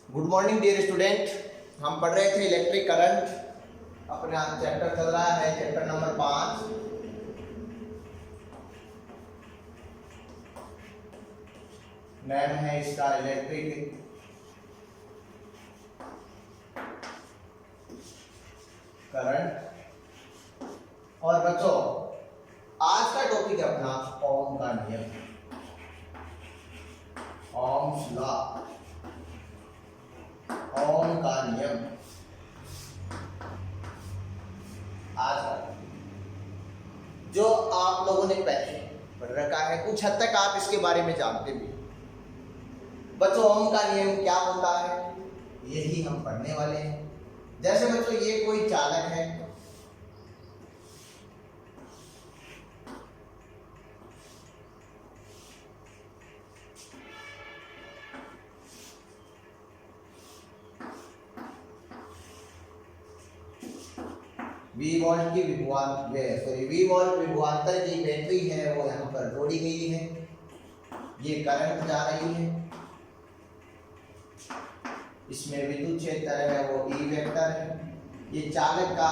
Good morning dear student. हम पढ़ रहे थे इलेक्ट्रिक करंट। अपना चैप्टर चल रहा है चैप्टर नंबर 5। नाम है इसका इलेक्ट्रिक करंट। और बच्चों आज का टॉपिक है अपना ओम का नियम, ओम्स लॉ, ओम का नियम। आज जो आप लोगों ने पहले पढ़ रखा है, कुछ हद तक आप इसके बारे में जानते भी। बच्चों ओम का नियम क्या होता है यही हम पढ़ने वाले हैं। जैसे बच्चों ये कोई चालक है, वी वोल्ट की विभवांतर की बैटरी है वो यहाँ पर जोड़ी गई है। ये करंट जा रही है, इसमें विद्युत क्षेत्र है वो E वेक्टर है। ये चालक का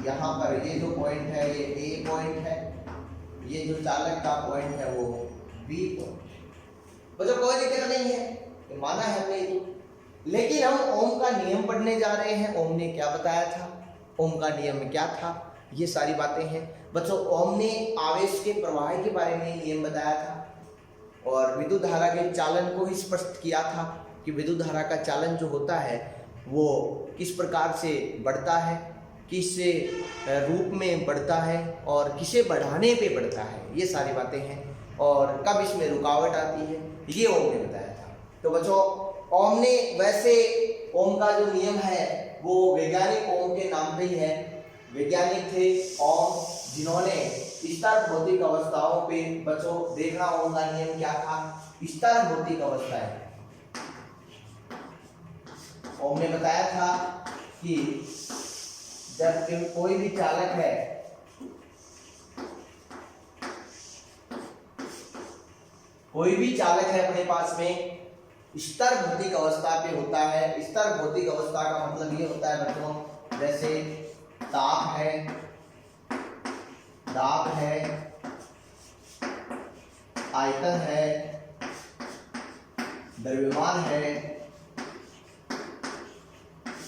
यहाँ पर ये जो पॉइंट है ये A पॉइंट है, ये जो चालक का पॉइंट है वो B पॉइंट है। बच्चों कोई दिक्कत नहीं है, ये माना है हमने ये। लेकिन हम ओम का नियम पढ़ने जा रहे हैं। ओम ने क्या बताया था, ओम का नियम में क्या था, ये सारी बातें हैं। बच्चों ओम ने आवेश के प्रवाह के बारे में नियम बताया था और विद्युत धारा के चालन को ही स्पष्ट किया था कि विद्युत धारा का चालन जो होता है वो किस प्रकार से बढ़ता है, किस रूप में बढ़ता है और किसे बढ़ाने पे बढ़ता है, ये सारी बातें हैं। और कब इसमें रुकावट आती है ये ओम ने बताया था। तो बच्चों ओम ने वैसे ओम का जो नियम है वो वैज्ञानिक ओम के नाम पे ही है। वैज्ञानिक थे ओम जिन्होंने स्तर भौतिक अवस्थाओं पे बच्चों देखना ओम का नियम क्या था। स्तर भौतिक अवस्थाएं ओम ने बताया था कि जब कोई भी चालक है अपने पास में स्तर भौतिक अवस्था पे होता है। स्तर भौतिक अवस्था का मतलब ये होता है बच्चों जैसे ताप है, दाब है, आयतन है, द्रव्यमान है,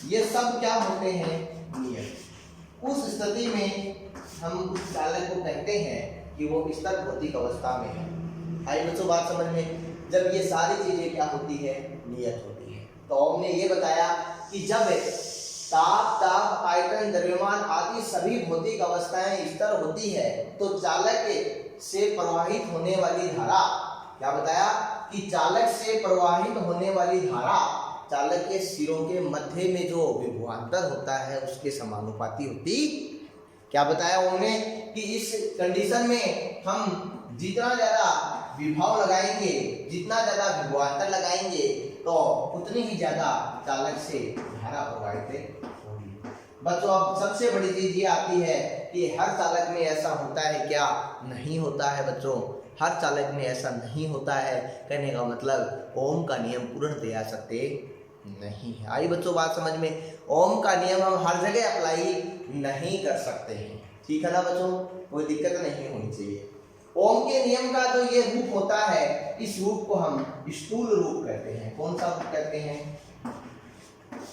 ये सब क्या होते हैं नियम। उस स्थिति में हम उस चालक को कहते हैं कि वो स्तर भौतिक अवस्था में है। आई बच्चों बात समझ में, जब ये सारी चीजें क्या होती है नियत होती है। तो ओम ने ये बताया कि जब ताप, दाब, आयतन, द्रव्यमान आदि सभी भौतिक अवस्थाएं स्तर होती है तो चालक से प्रवाहित होने वाली धारा, क्या बताया कि चालक से प्रवाहित होने वाली धारा चालक के सिरों के मध्य में जो विभवांतर होता है उसके समानुपाती होती। क्या बताया उन्होंने कि इस कंडीशन में हम जितना ज्यादा विभव लगाएंगे, जितना ज्यादा विभवांतर लगाएंगे तो उतनी ही ज्यादा चालक से धारा प्रवाहित होगी। बच्चों अब सबसे बड़ी चीज ये आती है कि हर चालक में ऐसा होता है क्या, नहीं होता है बच्चों। हर चालक में ऐसा नहीं होता है। कहने का मतलब ओम का नियम पूर्णतया सत्य नहीं है। आई बच्चों बात समझ में, ओम का नियम हम हर जगह अप्लाई नहीं कर सकते हैं, ठीक है ना बच्चों, कोई दिक्कत नहीं होनी चाहिए। ओम के नियम का जो ये रूप होता है इस रूप को हम स्थूल रूप कहते हैं। कौन सा रूप कहते हैं,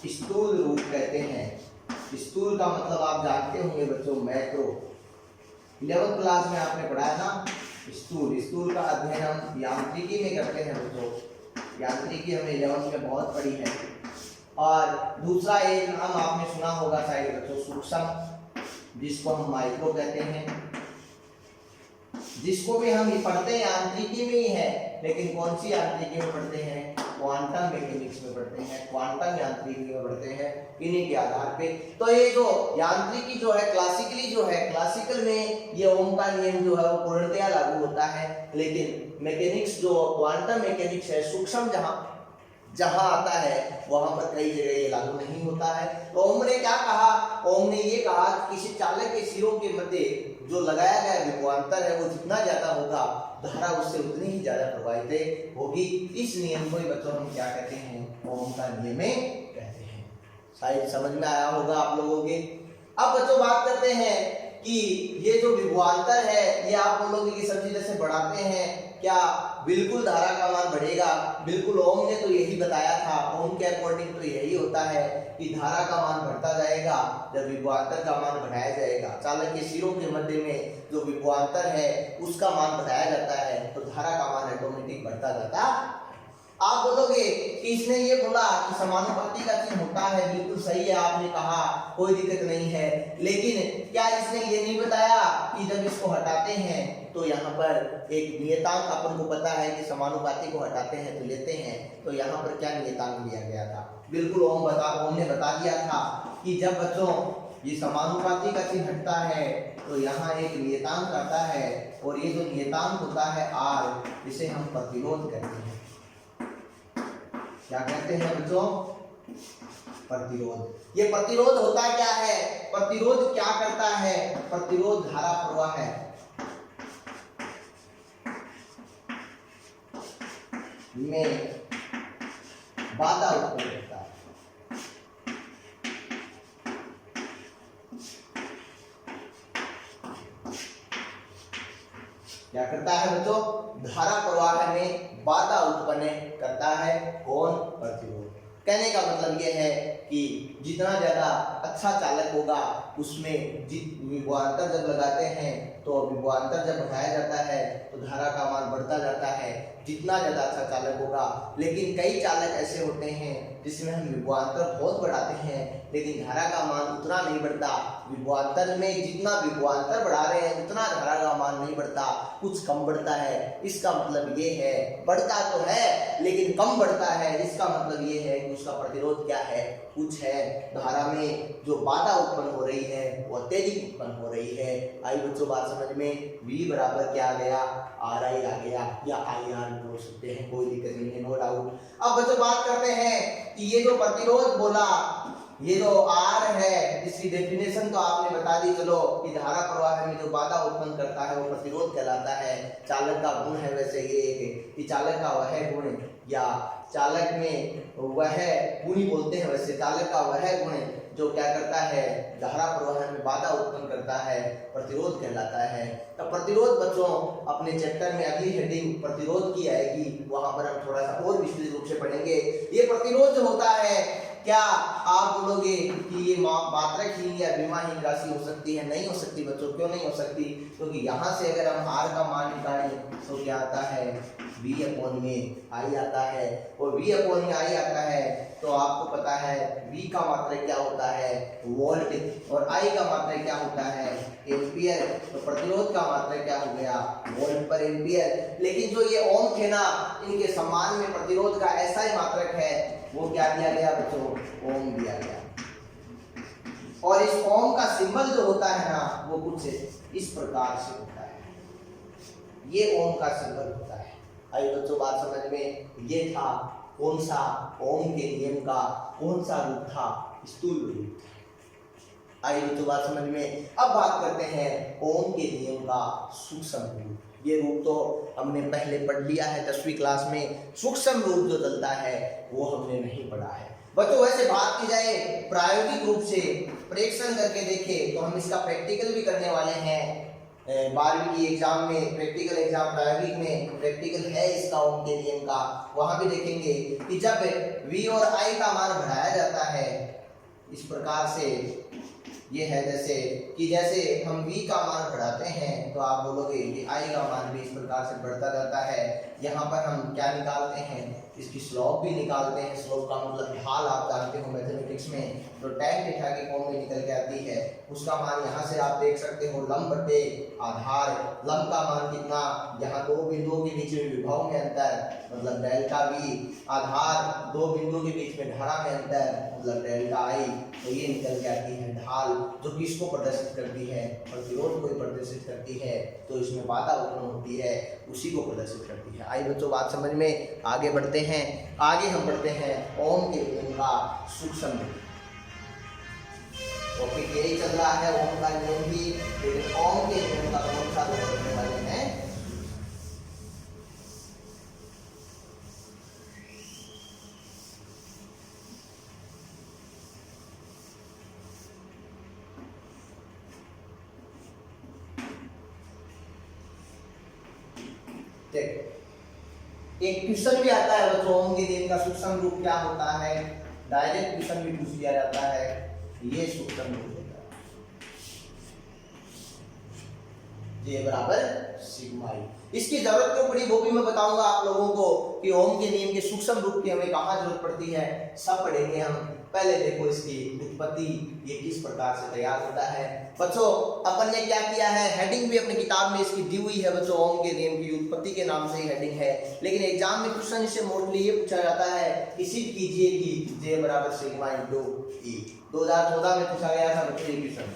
स्थूल रूप कहते हैं। स्थूल का मतलब आप जानते होंगे बच्चों मैक्रो, 11th क्लास में आपने पढ़ा है ना। स्थूल का अध्ययन हम यांत्रिकी में करते हैं बच्चों। यांत्रिकी हमें 11th में बहुत पढ़ी है। और दूसरा एक नाम आपने सुना होगा शायद बच्चों सूक्ष्म, जिसको हम माइक्रो कहते हैं, जिसको भी हम पढ़ते हैं यांत्रिकी में ही है। लेकिन कौन सी यांत्रिकी में पढ़ते हैं, क्वांटम मैकेनिक्स में पढ़ते हैं, क्वांटम यांत्रिकी में पढ़ते हैं, इन्हीं के आधार पे। तो ये जो यांत्रिकी जो है क्लासिकली जो है, क्लासिकल में ये ओम का नियम जो है वो पूर्णतया लागू होता है। लेकिन मैकेनिक्स जो क्वांटम मैकेनिक्स है, सूक्ष्म जहां आता है वहां पर कई जगह ये लागू नहीं होता है। तो ओम ने क्या कहा, ओम ने ये कहा कि किसी चालक के सिरों के मध्य जो लगाया गया विभवांतर है वो जितना ज्यादा होगा धारा उससे उतनी ही ज्यादा प्रवाहित होगी। इस नियम को ही बच्चों हम क्या कहते हैं, ओम का नियम कहते हैं। शायद समझ में आया होगा आप लोगों के। अब बच्चों बात करते हैं कि ये जो विभवांतर है ये आप बोलोगे कि सर जी जैसे बढ़ाते हैं क्या बिल्कुल धारा का मान बढ़ेगा? बिल्कुल, ओम ने तो यही बताया था, ओम के अकॉर्डिंग तो यही होता है कि धारा का मान बढ़ता जाएगा जब विभवांतर का मान बढ़ाया जाएगा। चालक के सिरों के मध्य में जो विभवांतर है उसका मान बढ़ाया जाता है तो धारा का मान ऑटोमेटिक बढ़ता जाता। आप बोलोगे कि इसने ये बोला कि समानुपाती का चिन्ह होता है, बिल्कुल सही है, आपने कहा कोई दिक्कत नहीं है, लेकिन क्या इसने ये नहीं बताया कि जब इसको हटाते हैं तो यहाँ पर एक नियतांक अपन को पता है कि समानुपाती को हटाते हैं तो लेते हैं, तो यहाँ पर क्या नियतांक लिया गया था? बिल्कुल ओम ने बता दिया था कि जब बच्चों ये समानुपाती का चिन्ह हटता है तो यहाँ एक नियतांक आता है और ये जो नियतांक होता है R, इसे हम प्रतिरोध कहते हैं। क्या कहते हैं बच्चों? प्रतिरोध। ये प्रतिरोध होता क्या है? प्रतिरोध क्या करता है? प्रतिरोध धारा प्रवाह में बाधा उत्पन्न करता है। क्या करता है बच्चों? धारा प्रवाह में बाधा उत्पन्न करता है। कौन? प्रतिरोध। कहने का मतलब यह है कि जितना ज्यादा अच्छा चालक होगा उसमें विभवांतर जब लगाते हैं तो विभवांतर जब बढ़ाया जाता है तो धारा का मान बढ़ता जाता है, जितना ज्यादा अच्छा चालक होगा। लेकिन कई चालक ऐसे होते हैं जिसमें हम विभवांतर बहुत बढ़ाते हैं लेकिन धारा का मान उतना नहीं बढ़ता। विभवांतर में जितना विभवांतर बढ़ा रहे हैं उतना धारा का मान नहीं बढ़ता, कुछ कम बढ़ता है। इसका मतलब ये है, बढ़ता तो है लेकिन कम बढ़ता है, इसका मतलब ये है कि उसका प्रतिरोध क्या है? कुछ है, धारा में जो बाधा उत्पन्न हो रही है वो अत्यधिक उत्पन्न हो रही है। आई बच्चों बात समझ में? V बराबर क्या आ गया? RI आ गया या IR बोल सकते हैं, कोई दिक्कत नहीं है, नो डाउट। अब बच्चों बात करते हैं कि ये जो प्रतिरोध बोला, ये जो R है इसकी डेफिनेशन तो आपने बता दी। चलो कि धारा प्रवाह में जो बाधा उत्पन्न करता है वो प्रतिरोध कहलाता है। चालक का गुण है वैसे ये कि चालक का वह गुण या चालक में वह गुण ही बोलते हैं, वैसे चालक का वह गुण जो क्या करता है, धारा प्रवाह में बाधा उत्पन्न करता है, प्रतिरोध कहलाता है। तो प्रतिरोध बच्चों अपने चैप्टर में अगली हेडिंग प्रतिरोध की आएगी, वहां पर हम थोड़ा सा और विस्तृत रूप से पढ़ेंगे। ये प्रतिरोध जो होता है, क्या आप बोलोगे कि ये मात्रकहीन या विमाहीन राशि हो सकती है? नहीं हो सकती बच्चों। क्यों नहीं हो सकती? क्योंकि यहाँ से अगर हम R का मान निकालें तो क्या आता है? V/I आता है, और V/I आता है तो आपको पता है V का मात्रक क्या होता है? वोल्ट, और I का मात्रक क्या होता है? एम्पियर। तो प्रतिरोध का मात्रक क्या हो गया? वोल्ट पर एम्पियर। लेकिन जो ये ओम थे ना, इनके सम्मान में प्रतिरोध का ऐसा ही मात्रक है, वो क्या दिया गया बच्चों? ओम दिया गया। और इस ओम का सिंबल जो होता है ना वो कुछ इस प्रकार से होता है, ये ओम का सिंबल होता है। आई बच्चों बात समझ में? ये था कौन सा? ओम के नियम का कौन सा रूप था? स्थूल रूप। आई बच्चों बात समझ में? अब बात करते हैं ओम के नियम का सूक्ष्म रूप। ये रूप तो हमने पहले पढ़ लिया है 10वीं क्लास में। सूक्ष्म रूप जो चलता है वो हमने नहीं पढ़ा है बच्चों। वैसे बात की जाए प्रायोगिक रूप से परीक्षण करके देखें तो हम इसका प्रैक्टिकल भी करने वाले हैं। 12वीं की एग्जाम में प्रैक्टिकल एग्जाम, प्रायोगिक में प्रैक्टिकल है इसका ओम के नियम का। वहां भी देखेंगे कि जब V और I का मान बढ़ाया जाता है इस प्रकार से, ये है जैसे हम V का मान बढ़ाते हैं तो आप बोलोगे कि I का मान भी इस प्रकार से बढ़ता जाता है। यहाँ पर हम क्या निकालते हैं? इसकी स्लोप भी निकालते हैं। स्लोप का मतलब ढाल, आप जानते हो मैथमेटिक्स में तो tan थीटा की फॉर्म में निकल के आती है। उसका मान यहाँ से आप देख सकते हो लंब बटे आधार। लंब का मान कितना? यहाँ दो बिंदुओं के बीच में विभव में अंतर मतलब डेल्टा V, आधार दो बिंदुओं के बीच में धारा में अंतर मतलब डेल्टा I। तो ये निकल के आती है ढाल, जो किसको प्रदर्शित करती है? प्रतिरोध को प्रदर्शित करती है। तो इसमें बाधा उत्पन्न होती है उसी को प्रदर्शित करती है। आई बच्चों बात समझ में? आगे बढ़ते हैं। आगे हम बढ़ते हैं ओम के नियम का सूक्ष्म रूप। तो फिर यही चल रहा है ओम का नियम भी, लेकिन ओम के नियम का कौन सा रूप बनने वाले हैं? एक क्वेश्चन भी आता है बच्चों, ओम के नियम का सूक्ष्म रूप क्या होता है? डायरेक्ट क्वेश्चन भी पूछ दिया जाता है, ये सूक्ष्म रूप होता है J बराबर सिग्मा ई। इसकी जरूरत क्यों पड़ी वो भी मैं बताऊंगा आप लोगों को कि ओम के नियम के सूक्ष्म रूप की हमें कहाँ जरूरत पड़ती है, सब पढ़ेंगे हम। पहले देखो इसकी उत्पत्ति, ये किस प्रकार से तैयार होता है। बच्चों अपन ने क्या किया है, हेडिंग भी अपनी किताब में इसकी दी हुई है बच्चों, ओम के नियम की उत्पत्ति के नाम से ही हेडिंग है। लेकिन एग्जाम में क्वेश्चन इससे मोस्टली ये पूछा जाता है कि सिद्ध कीजिए कि J बराबर सिग्मा इंटू ई। 2014 में पूछा गया था बच्चों ये क्वेश्चन,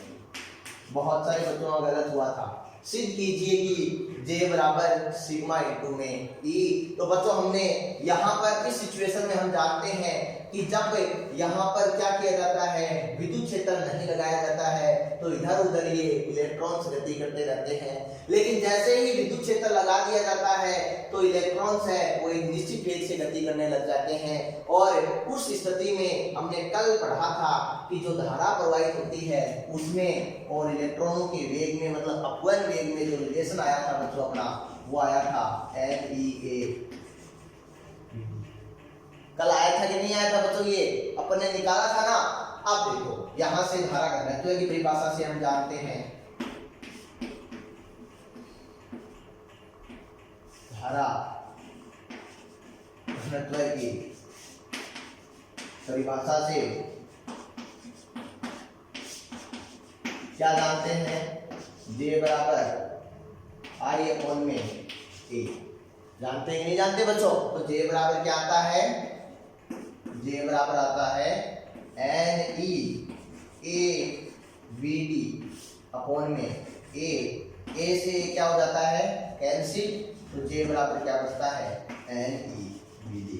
बहुत सारे बच्चों का गलत हुआ था। सिद्ध कीजिए कि J बराबर सिग्मा इंटू में E। तो बच्चों हमने यहाँ पर इस सिचुएशन में हम जानते हैं कि जब यहाँ पर क्या किया जाता है, विद्युत क्षेत्र नहीं लगाया जाता है तो इधर उधर ये इलेक्ट्रॉन्स गति करते रहते हैं। लेकिन जैसे ही विद्युत क्षेत्र लगा दिया जाता है तो इलेक्ट्रॉन्स है वो एक निश्चित वेग से गति करने लग जाते हैं। और उस स्थिति में हमने कल पढ़ा था कि जो धारा प्रवाहित होती है उसमें और इलेक्ट्रॉनों के वेग में, मतलब अपवर्ड वेग में जो रिलेशन आया था बच्चों अपना, वो आया था NEA। कल आया था कि नहीं आया था बच्चों, ये अपन ने निकाला था ना। अब देखो यहां से धारा घनत्व की परिभाषा से हम जानते हैं, धारा घनत्व की परिभाषा से क्या जानते हैं, J बराबर I अपॉन में A। जानते हैं कि नहीं जानते बच्चों? तो J बराबर क्या आता है, J बराबर आता है NEAVD अपॉन में A से क्या हो जाता है कैंसिल, तो J बराबर क्या बचता है NEVD।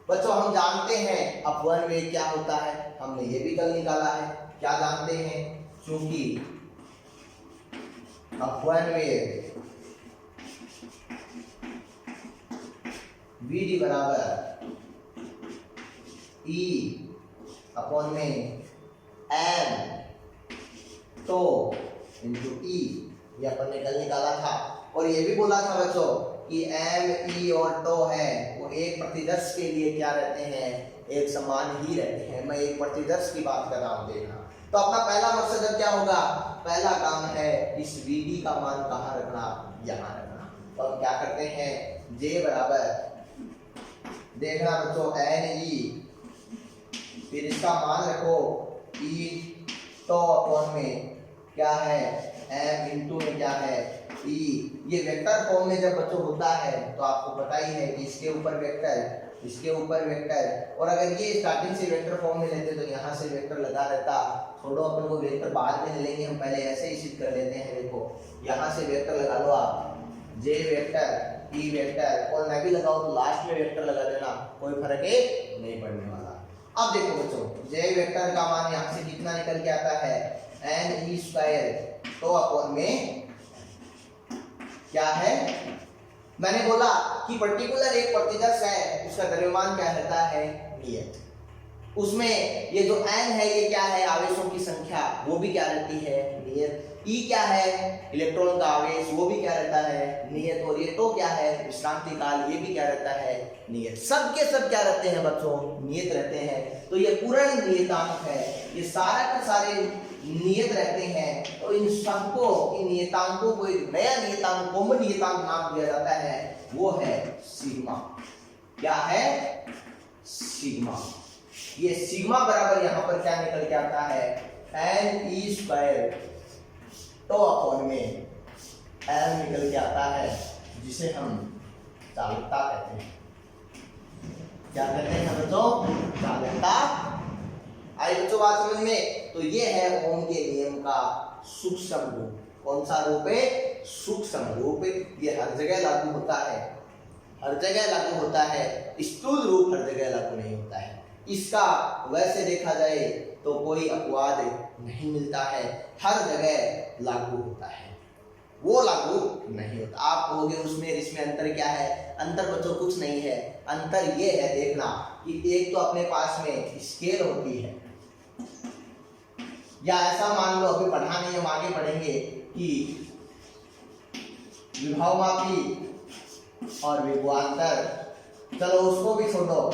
बच्चों हम जानते हैं अपवर्ड वेग क्या होता है, हमने ये भी कल निकाला है। क्या जानते हैं, क्योंकि अपवर्ड वेग VD बराबर E अपॉन में M तो इंटू E, ये अपन ने कल निकाला था। और ये भी बोला था बच्चों कि M E और टो है वो एक प्रतिदर्श के लिए क्या रहते हैं, एक समान ही रहते हैं। मैं एक प्रतिदर्श की बात कर रहा हूँ, देखना। तो अपना पहला मकसद अब क्या होगा, पहला काम है इस VD का मान कहाँ रखना, यहाँ रखना। तो हम क्या करते हैं, J बराबर देखना बच्चों NE, फिर इसका मान रखो E तो अपॉन में क्या है M इंटू में क्या है E। ये वेक्टर फॉर्म में जब बच्चों होता है तो आपको पता ही है कि इसके ऊपर वेक्टर, इसके ऊपर वेक्टर, और अगर ये स्टार्टिंग से वेक्टर फॉर्म में लेते तो यहाँ से वेक्टर लगा रहता। छोड़ो अपन को वेक्टर बाद में लेंगे, हम पहले ऐसे ही सिद्ध कर लेते हैं। देखो यहाँ से वेक्टर लगा लो आप, J वेक्टर E वेक्टर, और मैं भी लगाऊं तो लास्ट में वेक्टर लगा देना, कोई फर्क नहीं पड़ने वाला। अब देखो बच्चों J वेक्टर का मान यहाँ से कितना निकल के आता है NE स्क्वायर तो अपॉन में क्या है, मैंने बोला कि पर्टिकुलर एक प्रतिदर्श है उसका द्रव्यमान क्या रहता है नियत। उसमें ये जो n है ये क्या है, आवेशों की संख्या, वो भी क्या रहती है नियत। E क्या है, इलेक्ट्रॉन का आवेश, वो भी क्या रहता है नियत। और ये तो क्या है, विश्रांति काल, ये भी क्या रहता है नियत। सब के सब क्या रहते हैं बच्चों, नियत रहते हैं। तो ये पूर्ण नियतांक है, ये सारा के सारे नियत रहते हैं। तो इन सबको, इन नियतांकों को एक नया नियतांक, कॉमन नियतांक नाम दिया जाता है, वो है सिग्मा। क्या है, सिग्मा। ये सिग्मा बराबर यहाँ पर क्या निकल के आता है NE स्क्वायर तो अपॉन में L निकल के आता है, जिसे हम चालकता कहते हैं। क्या कहते हैं बच्चों, चालकता। आई बच्चों बात समझ में। तो ये है ओम के नियम का सूक्ष्म रूप। कौन सा रूप है, सूक्ष्म रूप। ये हर जगह लागू होता है, हर जगह लागू होता है। स्थूल रूप हर जगह लागू नहीं होता है। इसका वैसे देखा जाए तो कोई अपवाद नहीं मिलता है, हर जगह लागू होता है, वो लागू नहीं होता। आप कहोगे उसमें इसमें अंतर क्या है? अंतर बच्चों कुछ नहीं है, अंतर ये है देखना कि एक तो अपने पास में स्केल होती है, या ऐसा मान लो, अभी पढ़ा नहीं, हम आगे पढ़ेंगे कि विभवमापी और विभवांतर, चलो उसको भी छोड़ो,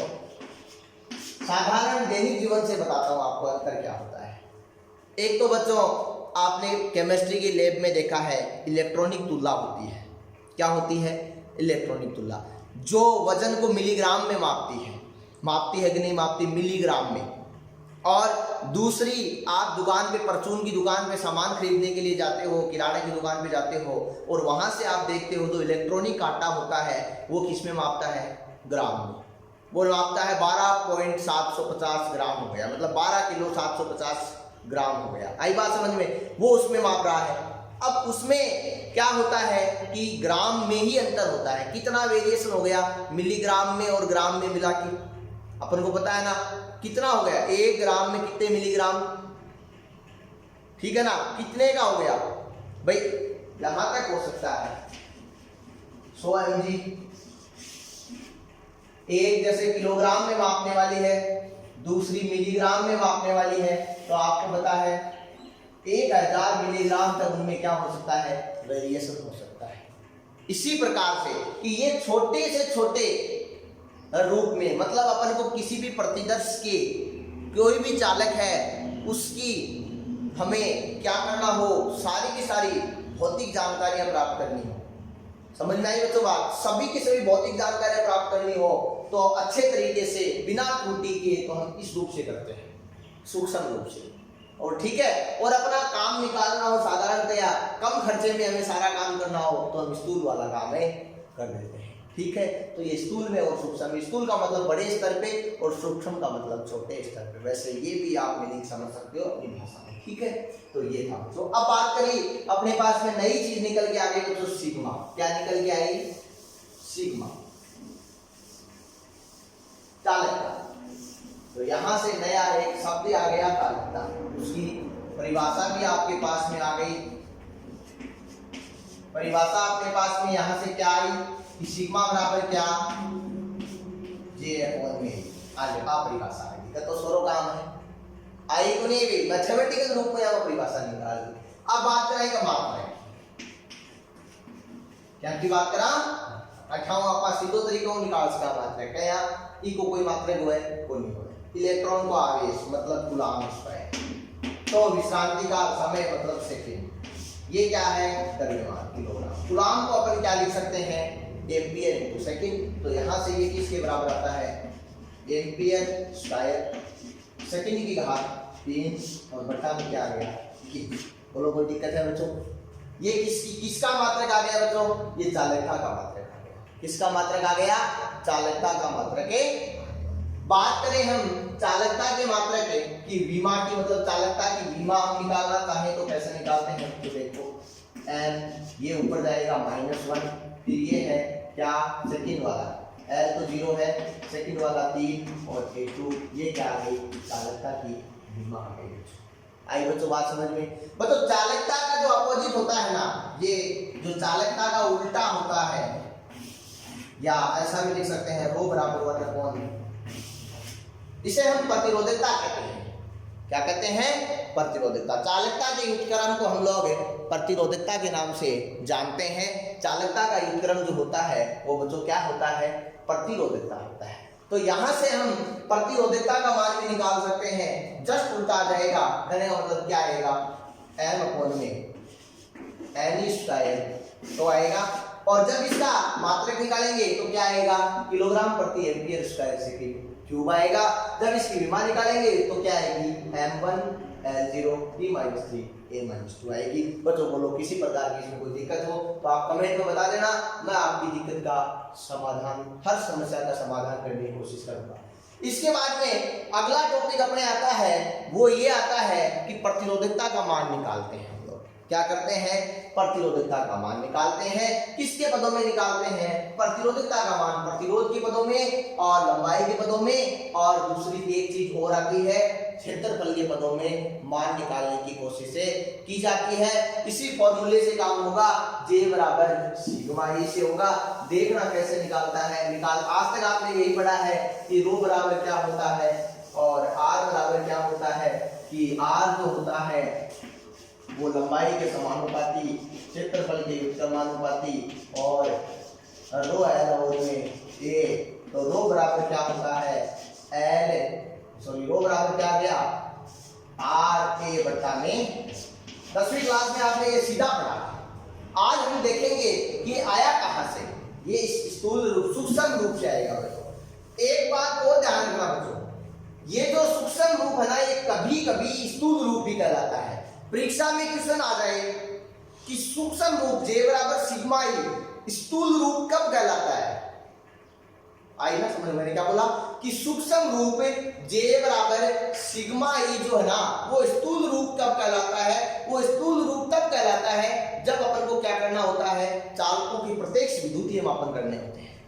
साधारण दैनिक जीवन से बताता हूं आपको अंतर क्या होता है। एक तो बच्चों आपने केमिस्ट्री की लैब में देखा है इलेक्ट्रॉनिक तुलना होती है। क्या होती है? इलेक्ट्रॉनिक तुलना, जो वजन को मिलीग्राम में मापती है कि नहीं मापती? मिलीग्राम में। और दूसरी, आप दुकान पे, परचून की दुकान पे सामान खरीदने के लिए जाते हो, किराने की दुकान पे जाते हो, और वहां से आप देखते हो तो इलेक्ट्रॉनिक कांटा होता है, वो किस में मापता है? ग्राम में। वो मापता है 12.750 ग्राम हो गया, मतलब 12 किलो 750 ग्राम हो गया। आई बात समझ में? वो उसमें माप रहा है। अब उसमें क्या होता है कि ग्राम में ही अंतर होता है। कितना वेरिएशन हो गया मिलीग्राम में और ग्राम में मिला के? अपन को पता है ना कितना हो गया, 1 ग्राम में कितने मिलीग्राम, ठीक है ना? कितने का हो गया भाई? यहां तक हो सकता है 100 mg। एक जैसे किलोग्राम में मापने वाली है, दूसरी मिलीग्राम में मापने वाली है, तो आपको पता है 1000 मिलीग्राम तक उनमें क्या हो सकता है? वेरिएशन हो सकता है। इसी प्रकार से कि ये छोटे से छोटे रूप में, मतलब अपन को किसी भी प्रतिदर्श के कोई भी चालक है उसकी हमें क्या करना हो, सारी की सारी भौतिक जानकारियां प्राप्त करनी हो। समझ में आई बच्चों बात? सभी की सभी भौतिक जानकारियां प्राप्त करनी हो तो अच्छे तरीके से बिना त्रुटि के तो हम इस रूप से करते हैं, सूक्ष्म रूप से। और ठीक है, और अपना काम निकालना हो साधारणतया, कम खर्चे में हमें सारा काम करना हो तो हम स्थूल वाला काम है कर देते हैं। ठीक है, तो ये स्थूल में और सूक्ष्म, स्थूल का मतलब बड़े स्तर पे और सूक्ष्म का मतलब छोटे स्तर पे। वैसे ये भी आप मीनिंग समझ सकते हो अपनी भाषा में। ठीक है, तो ये था। तो अब बात करिए, अपने पास में नई चीज निकल के आ गई तो सिग्मा। क्या निकल के आई? सिग्मा, चालकता। तो यहां से नया एक शब्द आ गया चालकता, उसकी परिभाषा भी आपके पास में आ गई। परिभाषा आपके पास में यहां से क्या आई कि सिग्मा बराबर क्या? J/m। आज परिभाषा आएगी तो सोरो काम है आई को नहीं भी मैथमेटिकल रूप में यहाँ परिभाषा निकाल दी। अब बात कराएगा मात्रा, क्या की बात करा? अठाऊ आपा सीधो तरीकों निकाल सका मात्रा क्या? ई को कोई मात्रा को है कोई नहीं हो। इलेक्ट्रॉन को आवेश मतलब कूलाम है, तो विश्रांति का समय मतलब सेकंड, ये क्या है? द्रव्यमान किलोग्राम। कूलाम को अपन क्या लिख सकते हैं? Ampere into second. तो यहां से ये किसके बराबर आता है? एम्पियर स्क्वायर, सेकंड की घात 3 और बटा में क्या आ गया? बोलो कोई दिक्कत है बच्चों? ये किसका मात्रक आ गया बच्चों? ये चालकता का मात्रक आ गया। किसका मात्रक आ गया? चालकता का मात्रक है। बात करें हम चालकता के मात्रक की विमा की, मतलब चालकता की विमा हम निकालना चाहें तो कैसे निकालते हैं? तो देखो n ये ऊपर जाएगा -1, फिर ये है क्या? सेकंड वाला L तो 0 है, सेकंड वाला 3 और A2, ये क्या आ गई? चालकता की विमा आ गई। आई बच्चों बात समझ में? बच्चों चालकता का जो अपोजिट होता है ना, ये जो चालकता का उल्टा होता है, या ऐसा भी लिख सकते हैं रो बराबर 1/, इसे हम प्रतिरोधकता कहते हैं। क्या कहते हैं? प्रतिरोधकता। चालकता के युद्धक्रम को हम लोग प्रतिरोधकता के नाम से जानते हैं। चालकता का युद्धक्रम जो होता है वो बच्चों क्या होता है? प्रतिरोधकता होता है। तो यहां से हम प्रतिरोधकता का मान भी निकाल सकते हैं, जस्ट उल्टा आ जाएगा। कहने का मतलब क्या आएगा? n/n² तो आएगा। और जब इसका मात्रक निकालेंगे तो क्या आएगा? किलोग्राम प्रति एम्पियर स्क्वायर सेकंड क्यूब आएगा। जब इसकी विमा निकालेंगे तो क्या आएगी? m1 L0 3 A-2 आएगी। बच्चों बोलो किसी प्रकार की इसमें कोई दिक्कत हो तो आप कमेंट में बता देना, मैं आपकी दिक्कत का समाधान, हर समस्या का समाधान करने की कोशिश करूंगा। इसके बाद में अगला टॉपिक अपने आता है, वो ये आता है कि प्रतिरोधकता का मान निकालते हैं हम लोग। क्या करते हैं, प्रतिरोधकता का मान निकालते हैं। किसके पदों में निकालते हैं, प्रतिरोधकता का मान प्रतिरोध के पदों में और लंबाई के पदों में, और दूसरी एक चीज और आती है, क्षेत्रफल के पदों में मान निकालने की कोशिश की जाती है। इसी फॉर्मूले से काम होगा, J बराबर सिग्मा ई से होगा। देखना कैसे निकालता है, आज तक आपने यही पढ़ा है कि रो बराबर क्या होता है और R बराबर क्या होता है, कि R जो होता है वो लंबाई के समानुपाती, क्षेत्रफल के समानुपाती, और रो एल और में ए, तो रो बराबर क्या होता है, रो बराबर क्या आ गया, आर ए बटा में। 10वीं क्लास में आपने ये सीधा पढ़ा। आज हम देखेंगे कि आया कहां से, ये स्थूल रूप सूक्ष्म रूप से आएगा बच्चों। एक बात और ध्यान रखना बच्चों, ये जो सूक्ष्म रूप है ना, ये कभी कभी स्थूल रूप भी कहलाता है। परीक्षा में क्वेश्चन आ जाए कि सूक्ष्म रूप J बराबर सिग्मा ई स्थूल रूप कब कहलाता है, आई ना समझ, मैंने क्या बोला कि सूक्ष्म रूप J बराबर सिग्मा ई जो है ना, वो स्थूल रूप कब कहलाता है, वो स्थूल रूप तब कहलाता है जब अपन को क्या करना होता है, चालकों की प्रत्यक्ष विद्युतीय मापन करने होते हैं।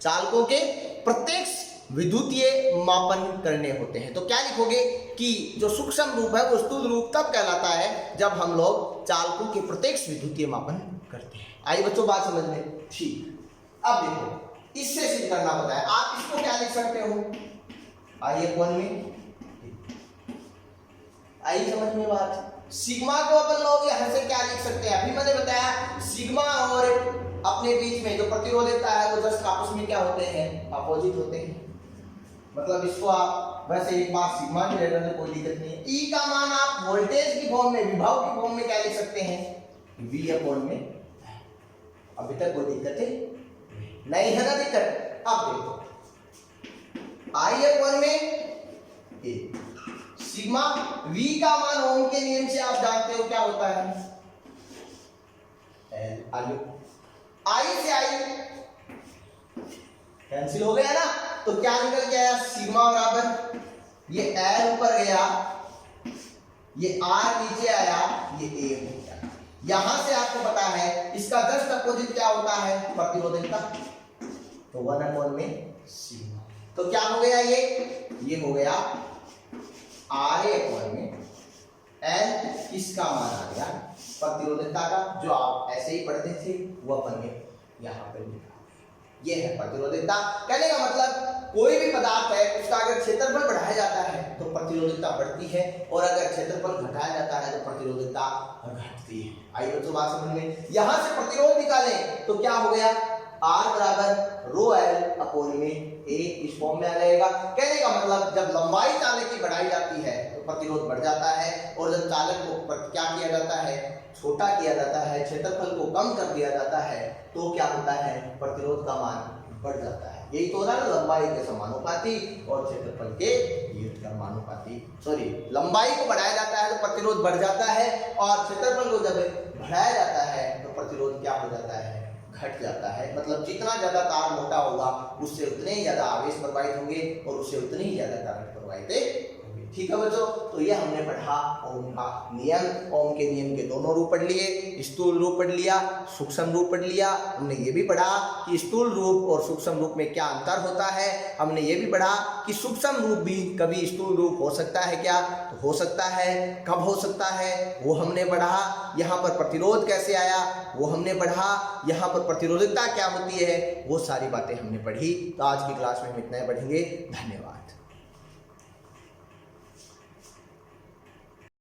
चालकों के प्रत्यक्ष विद्युतीय मापन करने होते हैं। तो क्या लिखोगे कि जो सूक्ष्म रूप है वो स्थूल रूप तब कहलाता है जब हम लोग चालकों के प्रत्यक्ष विद्युतीय मापन करते हैं। आई बच्चों बात समझ में, ठीक। अब देखो इससे सिद्ध करना पता है, आप इसको क्या लिख सकते हो, आइए कौन में, आई समझ में बात। सिग्मा को अपन लोग यहां से क्या लिख सकते हैं, अभी मैंने बताया सिग्मा और अपने बीच में जो प्रतिरोधकता है वो जस्ट आपस में क्या होते हैं, अपोजिट होते हैं। मतलब इसको आप वैसे एक बार सिग्मा भी ले लेने कोई दिक्कत नहीं है। ई का मान आप वोल्टेज की फॉर्म में, विभव की फॉर्म में क्या लिख सकते हैं, V अपॉन में। अभी तक कोई दिक्कत है नहीं है ना दिक्कत। अब देखो I अपॉन में ए, सिग्मा V का मान ओम के नियम से आप जानते हो क्या होता है, I से I कैंसिल हो गया ना, तो क्या निकल के आया, सिग्मा बराबर ये L ऊपर गया, ये R नीचे आया, ये A हो गया। यहां से आपको पता है इसका जस्ट अपोजिट क्या होता है, प्रतिरोधकता, तो 1 अपॉन में सिग्मा। तो क्या हो गया ये हो गया RA अपॉन में L, इसका मान आ गया प्रतिरोधकता का, जो आप ऐसे ही पढ़ते थे वो अपन ने यहां पर लिखा। ये है प्रतिरोधकता। कहने का मतलब कोई भी पदार्थ है उसका अगर क्षेत्रफल बढ़ाया जाता है तो प्रतिरोधकता बढ़ती है, और अगर क्षेत्रफल घटाया जाता है तो प्रतिरोधकता घटती है। आइए बच्चों बात समझ में, यहां से प्रतिरोध निकालें तो क्या हो गया, R बराबर रो एल अपॉन में ए, इस फॉर्म में आ जाएगा। कहने का मतलब जब लंबाई चालक की बढ़ाई जाती है तो प्रतिरोध बढ़ जाता है, और जब चालक को क्या किया जाता है, छोटा किया जाता है, क्षेत्रफल को कम कर दिया जाता है, तो क्या होता है, प्रतिरोध का मान बढ़ जाता है। यही तो होता है ना, लंबाई के समानुपाती और क्षेत्रफल के समानुपाती। सॉरी, लंबाई को बढ़ाया जाता है तो प्रतिरोध बढ़ जाता है, और क्षेत्रफल को जब बढ़ाया जाता है तो प्रतिरोध क्या हो जाता है, घट जाता है। मतलब जितना ज्यादा तार मोटा होगा उससे उतने ही ज्यादा आवेश प्रवाहित होंगे और उससे उतने ही ज्यादा करंट प्रवाहित होंगे। ठीक है बच्चों, तो ये हमने पढ़ा ओम का नियम। ओम के नियम के दोनों रूप पढ़ लिए, स्थूल रूप पढ़ लिया, सूक्ष्म रूप पढ़ लिया। हमने ये भी पढ़ा कि स्थूल रूप और सूक्ष्म रूप में क्या अंतर होता है। हमने ये भी पढ़ा कि सूक्ष्म रूप भी कभी स्थूल रूप हो सकता है क्या, तो हो सकता है, कब हो सकता है वो हमने पढ़ा। यहाँ पर प्रतिरोध कैसे आया वो हमने पढ़ा, यहाँ पर प्रतिरोधकता क्या होती है वो सारी बातें हमने पढ़ी। तो आज की क्लास में हम इतना ही पढ़ेंगे। धन्यवाद।